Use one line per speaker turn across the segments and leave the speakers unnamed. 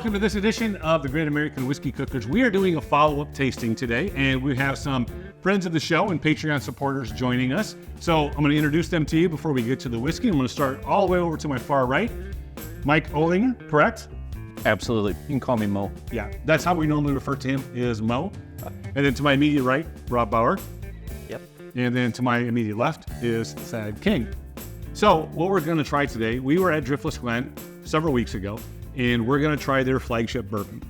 welcome to this edition of the Great American Whiskey Cookers. We are doing a follow-up tasting today, and we have some friends of the show and Patreon supporters joining us. So I'm going to introduce them to you before we get to the whiskey. I'm going to start all the way over to my far right. Mike Olinger, correct?
Absolutely. You can call me Mo.
Yeah, that's how we normally refer to him, is Mo. And then to my immediate right, Rob Bauer.
Yep.
And then to my immediate left is Thad King. So what we're going to try today, we were at Driftless Glen several weeks ago, and we're going to try their flagship bourbon.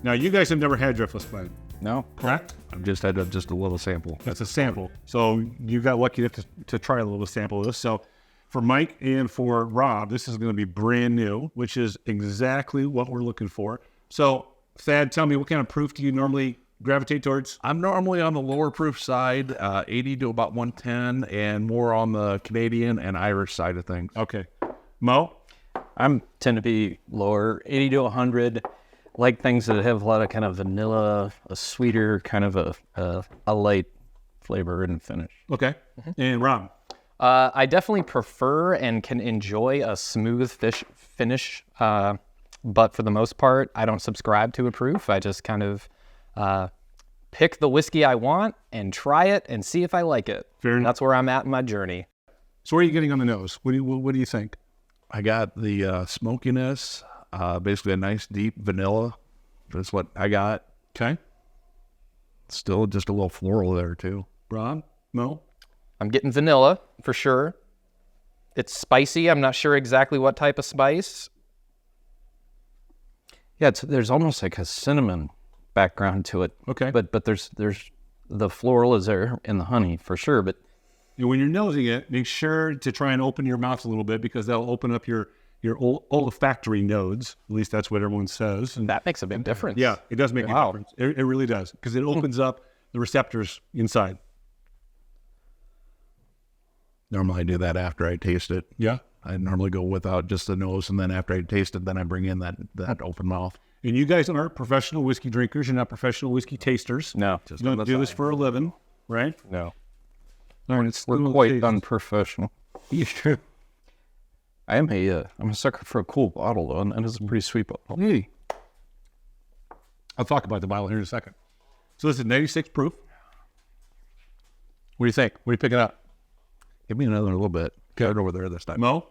Now, you guys have never had Driftless Glen,
No.
correct?
I've just had just a little sample.
That's a sample. So you got lucky to try a little sample of this. So for Mike and for Rob, this is going to be brand new, which is exactly what we're looking for. So Thad, tell me, what kind of proof do you normally gravitate towards?
I'm normally on the lower proof side, 80 to about 110, and more on the Canadian and Irish side of things.
Okay. Mo?
I tend to be lower, 80 to 100. Like things that have a lot of kind of vanilla, a sweeter kind of a light flavor and finish.
Okay. And Rob?
I definitely prefer and can enjoy a smooth finish, but for the most part, I don't subscribe to a proof. I just kind of pick the whiskey I want and try it and see if I like it.
Fair enough.
That's where I'm at in my journey.
So what are you getting on the nose? What do you think?
I got the smokiness, basically a nice deep vanilla. That's what I got.
Okay.
Still just a little floral there too.
Rob? Mo?
I'm getting vanilla for sure. It's spicy. I'm not sure exactly what type of spice.
Yeah, there's almost like a cinnamon background to it.
Okay.
But there's the floral is there in the honey for sure. But
And when you're nosing it, make sure to try and open your mouth a little bit because that'll open up your olfactory nodes. At least that's what everyone says. And
That makes a big difference.
yeah, it does make a
Wow.
difference. It really does because it opens up the receptors inside.
Normally I do that after I taste it.
Yeah.
I normally go without just the nose, and then after I taste it, then I bring in that open mouth.
And you guys aren't professional whiskey drinkers. You're not professional whiskey tasters.
no,
You don't do this for a living, right?
no,
All right, it's
we're
still
quite
taste.
unprofessional. I'm a sucker for a cool bottle though, and it's a pretty sweet bottle.
Hey. I'll talk about the bottle here in a second. So this is 96 proof. What do you think? What are you picking up?
Give me another little bit.
Okay.
Right over there this time.
Mo?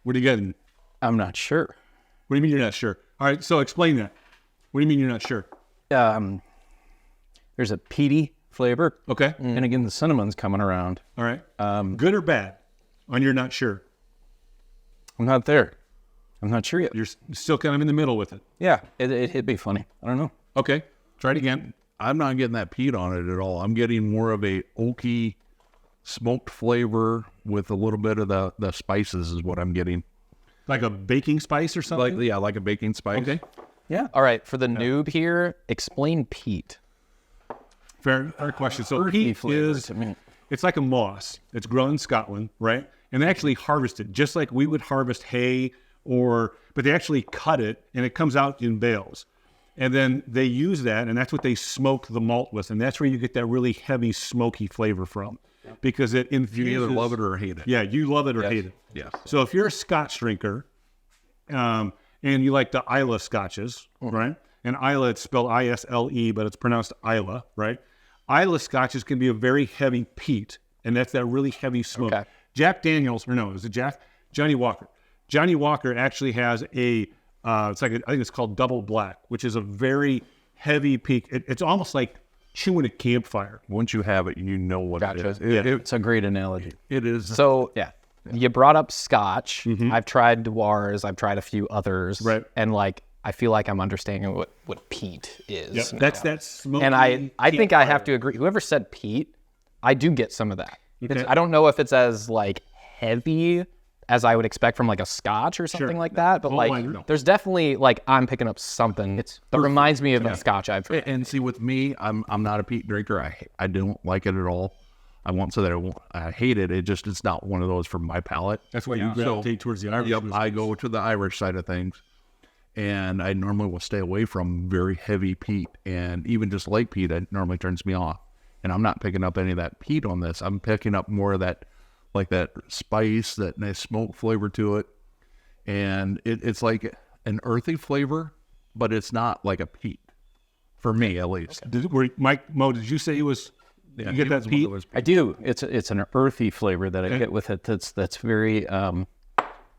What are you getting?
I'm not sure.
What do you mean you're not sure? All right, so explain that. What do you mean you're not sure?
There's a peaty flavor,
Okay.
and again the cinnamon's coming around.
All right. Good or bad on you're not sure?
I'm not there. I'm not sure yet.
You're still kind of in the middle with it.
Yeah, it'd be funny. I don't know.
Okay. Try it again.
I'm not getting that peat on it at all. I'm getting more of a oaky, smoked flavor with a little bit of the spices is what I'm getting.
Like a baking spice or something?
Like a baking spice.
Okay.
Yeah.
All right, for the noob here, explain peat.
Fair question. So
Earthy
peat
flavor
is,
to me.
it's like a moss. It's grown in Scotland, right? And they actually harvest it just like we would harvest hay but they actually cut it and it comes out in bales. And then they use that and that's what they smoke the malt with. And that's where you get that really heavy smoky flavor from because it infuses.
You either love it or hate it.
Yeah, you love it or hate it.
Yes.
So if you're a Scotch drinker, and you like the Isla scotches, right? And Isla, it's spelled I-S-L-E, but it's pronounced Isla, right? Isla scotches can be a very heavy peat, and that's that really heavy smoke.
Okay.
Jack Daniels, or no, is it Jack? Johnny Walker. Johnny Walker actually has I think it's called Double Black, which is a very heavy peak. It's almost like chewing a campfire.
Once you have it, you know what it is.
It's a great analogy.
It is.
So, you brought up Scotch. I've tried Dewars. I've tried a few others.
Right.
And, I feel like I'm understanding what peat is.
Yep. That's that smoky
And I think I
campfire.
have to agree. Whoever said peat, I do get some of that.
Okay.
I don't know if it's as, heavy as I would expect from, a Scotch or something like that. But,
Oh, I know.
there's definitely, I'm picking up something that reminds me of a Scotch I've tried.
And see, with me, I'm not a peat drinker. I don't like it at all. I won't say that I hate it. It's not one of those for my palate.
That's why you gravitate towards the Irish.
Yep,
whiskey.
I go to the Irish side of things, and I normally will stay away from very heavy peat, and even just light peat, it normally turns me off. And I'm not picking up any of that peat on this. I'm picking up more of that, like that spice, that nice smoke flavor to it, and it's like an earthy flavor, but it's not like a peat. For me, at least.
Mo, did you say it was?
Yeah,
you get that peat?
I do. It's an earthy flavor that I get with it. That's very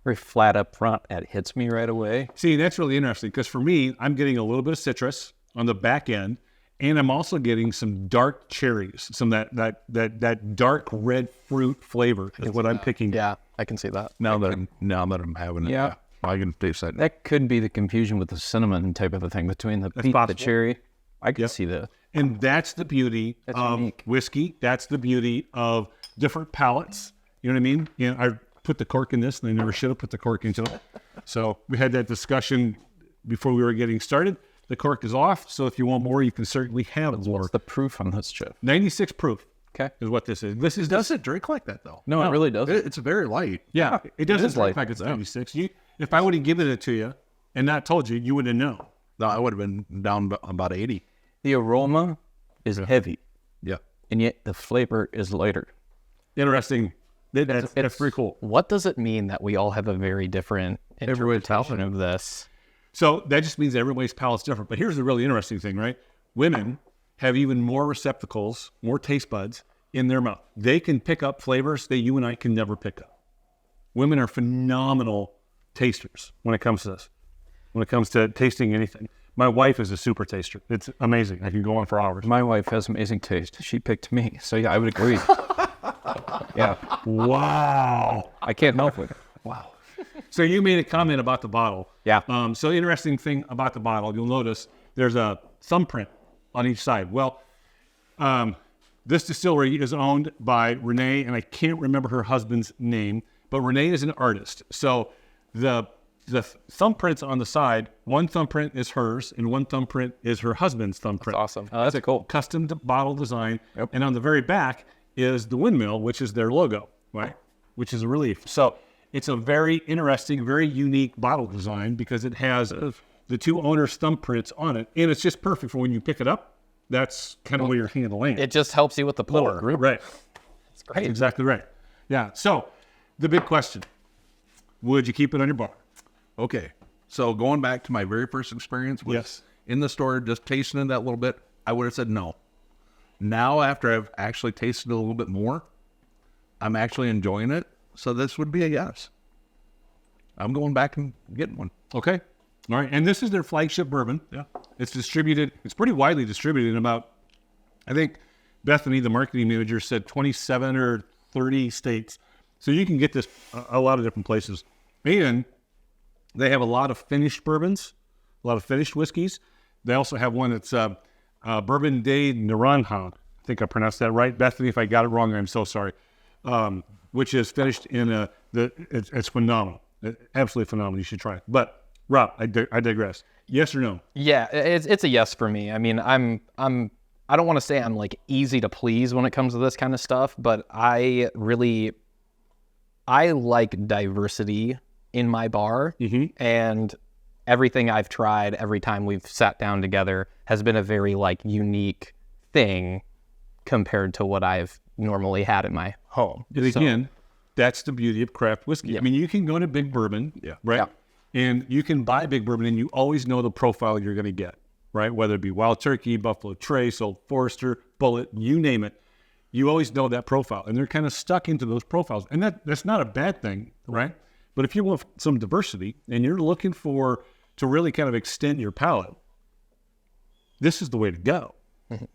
very flat up front. It hits me right away.
See, that's really interesting because for me, I'm getting a little bit of citrus on the back end, and I'm also getting some dark cherries, some that dark red fruit flavor is what I'm picking.
Yeah, I can see that.
Now that I'm having it,
Yeah.
I can taste that.
That could be the confusion with the cinnamon type of a thing between the peat and the
possible.
cherry. I can see that.
And that's the beauty of
unique.
whiskey. That's the beauty of different palates. You know what I mean? And I put the cork in this, and I never should have put the cork into it. So we had that discussion before we were getting started. The cork is off, so if you want more, you can certainly have more.
What's the proof on this, Jeff?
96 proof
Okay.
is what this is. This is
Doesn't drink like that though.
No, it really doesn't.
It's very light.
yeah. It doesn't
is light.
like it's 96. If I would have given it to you and not told you, you wouldn't know.
No, I would have been down about 80.
The aroma is heavy,
Yeah.
and yet the flavor is lighter.
Interesting. That's pretty cool.
What does it mean that we all have a very different interpretation of this?
So that just means everybody's palate's different. But here's the really interesting thing, right? Women have even more receptacles, more taste buds in their mouth. They can pick up flavors that you and I can never pick up. Women are phenomenal tasters when it comes to this, when it comes to tasting anything. My wife is a super taster. It's amazing. I can go on for hours.
My wife has amazing taste. She picked me, so yeah, I would agree. Yeah,
Wow.
I can't help it.
Wow. So you made a comment about the bottle.
Yeah.
So interesting thing about the bottle, you'll notice there's a thumbprint on each side. Well, this distillery is owned by Renee, and I can't remember her husband's name, but Renee is an artist. So the thumbprints on the side, one thumbprint is hers, and one thumbprint is her husband's thumbprint.
That's awesome.
Oh, that's cool.
Custom bottle design. And on the very back is the windmill, which is their logo, right? Which is a relief. So it's a very interesting, very unique bottle design because it has the two owners' thumbprints on it. And it's just perfect for when you pick it up. That's kind of where your hand will land.
It just helps you with the pour.
Right.
It's great.
Exactly right. Yeah. So the big question, would you keep it on your bar?
Okay. So going back to my very first experience was in the store, just tasting it that little bit, I would have said no. Now, after I've actually tasted it a little bit more, I'm actually enjoying it. So this would be a yes. I'm going back and getting one.
Okay. All right. And this is their flagship bourbon. Yeah. It's distributed. It's pretty widely distributed in about, I think Bethany, the marketing manager, said 27 or 30 states. So you can get this a lot of different places. And they have a lot of finished bourbons, a lot of finished whiskeys. They also have one that's Bourbon de Naranjo. I think I pronounced that right. Bethany, if I got it wrong, I'm so sorry. Which is finished in it's phenomenal. Absolutely phenomenal. You should try it. But Rob, I digress. Yes or no?
Yeah, it's a yes for me. I mean, I don't want to say I'm like easy to please when it comes to this kind of stuff, but I like diversity in my bar, and everything I've tried every time we've sat down together has been a very like unique thing compared to what I've normally had in my home.
And again, that's the beauty of craft whiskey. I mean, you can go to Big Bourbon, right?
Yeah.
And you can buy Big Bourbon, and you always know the profile you're going to get, right? Whether it be Wild Turkey, Buffalo Trace, Old Forester, Bullet, you name it. You always know that profile, and they're kind of stuck into those profiles. And that's not a bad thing, right? But if you want some diversity and you're looking to really kind of extend your palate, this is the way to go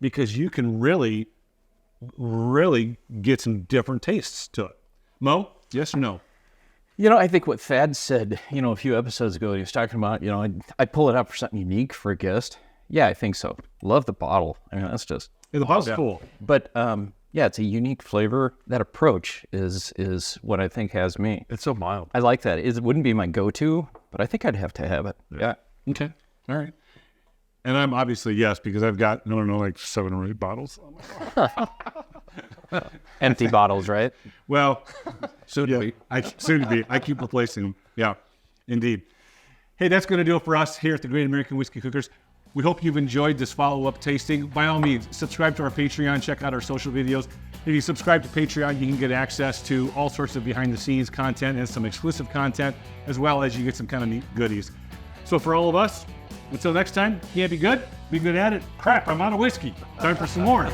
because you can really, really get some different tastes to it. Mo, yes or no?
You know, I think what Thad said, a few episodes ago, he was talking about, I'd pull it out for something unique for a guest. Yeah, I think so. Love the bottle. I mean, that's just...
Yeah, the bottle's cool.
But, it's a unique flavor. That approach is what I think has me.
It's so mild.
I like that. It wouldn't be my go-to, but I think I'd have to have it. Yeah.
Okay. All right. And I'm obviously yes, because I've got, I don't know, like 7 or 8 bottles.
Empty bottles, right?
Well,
Soon to be.
soon to be. I keep replacing them. Yeah, indeed. Hey, that's going to do it for us here at the Great American Whiskey Cookers. We hope you've enjoyed this follow-up tasting. By all means, subscribe to our Patreon. Check out our social videos. If you subscribe to Patreon, you can get access to all sorts of behind-the-scenes content and some exclusive content, as well as you get some kind of neat goodies. So for all of us, until next time, yeah, be good at it. Crap, I'm out of whiskey. Time for some more.